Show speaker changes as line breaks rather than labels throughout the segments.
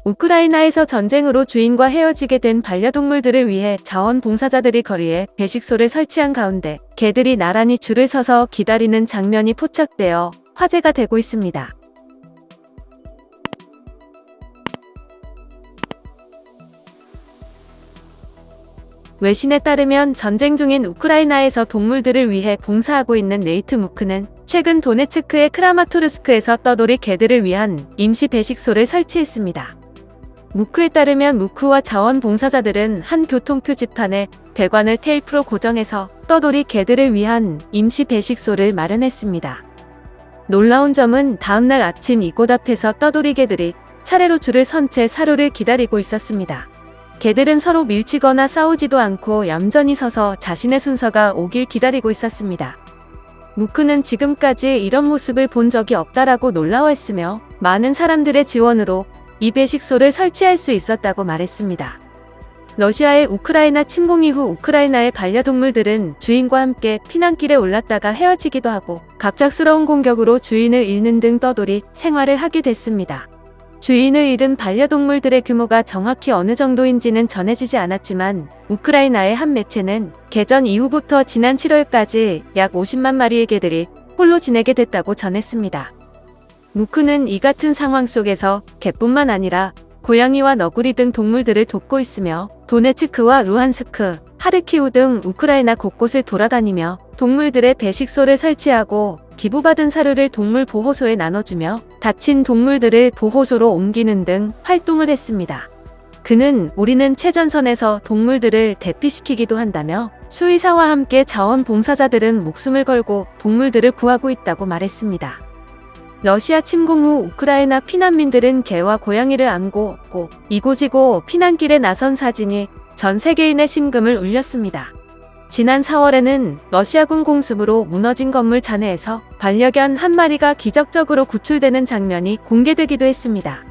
우크라이나에서 전쟁으로 주인과 헤어지게 된 반려동물들을 위해 자원봉사자들이 거리에 배식소를 설치한 가운데 개들이 나란히 줄을 서서 기다리는 장면이 포착되어 화제가 되고 있습니다. 외신에 따르면 전쟁 중인 우크라이나에서 동물들을 위해 봉사하고 있는 네이트 무크는 최근 도네츠크의 크라마토르스크에서 떠돌이 개들을 위한 임시 배식소를 설치했습니다. 무크에 따르면 무크와 자원봉사자들은 한 교통표 지판에 배관을 테이프로 고정해서 떠돌이 개들을 위한 임시 배식소를 마련했습니다. 놀라운 점은 다음날 아침 이곳 앞에서 떠돌이 개들이 차례로 줄을 선 채 사료를 기다리고 있었습니다. 개들은 서로 밀치거나 싸우지도 않고 얌전히 서서 자신의 순서가 오길 기다리고 있었습니다. 무크는 지금까지 이런 모습을 본 적이 없다라고 놀라워했으며 많은 사람들의 지원으로 이 배식소를 설치할 수 있었다고 말했습니다. 러시아의 우크라이나 침공 이후 우크라이나의 반려동물들은 주인과 함께 피난길에 올랐다가 헤어지기도 하고 갑작스러운 공격으로 주인을 잃는 등 떠돌이 생활을 하게 됐습니다. 주인을 잃은 반려동물들의 규모가 정확히 어느 정도인지는 전해지지 않았지만 우크라이나의 한 매체는 개전 이후부터 지난 7월까지 약 50만 마리의 개들이 홀로 지내게 됐다고 전했습니다. 무크는 이 같은 상황 속에서 개뿐만 아니라 고양이와 너구리 등 동물들을 돕고 있으며 도네츠크와 루한스크, 하르키우 등 우크라이나 곳곳을 돌아다니며 동물들의 배식소를 설치하고 기부받은 사료를 동물 보호소에 나눠주며 다친 동물들을 보호소로 옮기는 등 활동을 했습니다. 그는 우리는 최전선에서 동물들을 대피시키기도 한다며 수의사와 함께 자원봉사자들은 목숨을 걸고 동물들을 구하고 있다고 말했습니다. 러시아 침공 후 우크라이나 피난민들은 개와 고양이를 안고 이고지고 피난길에 나선 사진이 전 세계인의 심금을 울렸습니다. 지난 4월에는 러시아군 공습으로 무너진 건물 잔해에서 반려견 한 마리가 기적적으로 구출되는 장면이 공개되기도 했습니다.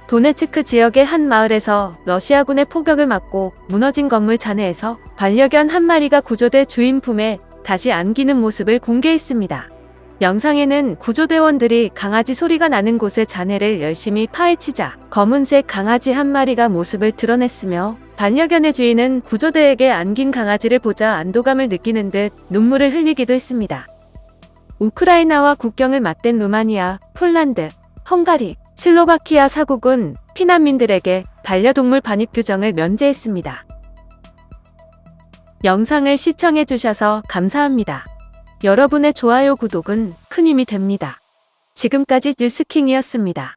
도네츠크 지역의 한 마을에서 러시아군의 포격을 맞고 무너진 건물 잔해에서 반려견 한 마리가 구조돼 주인 품에 다시 안기는 모습을 공개했습니다. 영상에는 구조대원들이 강아지 소리가 나는 곳의 잔해를 열심히 파헤치자 검은색 강아지 한 마리가 모습을 드러냈으며 반려견의 주인은 구조대에게 안긴 강아지를 보자 안도감을 느끼는 듯 눈물을 흘리기도 했습니다. 우크라이나와 국경을 맞댄 루마니아, 폴란드, 헝가리, 슬로바키아 사국은 피난민들에게 반려동물 반입 규정을 면제했습니다. 영상을 시청해주셔서 감사합니다. 여러분의 좋아요, 구독은 큰 힘이 됩니다. 지금까지 뉴스킹이었습니다.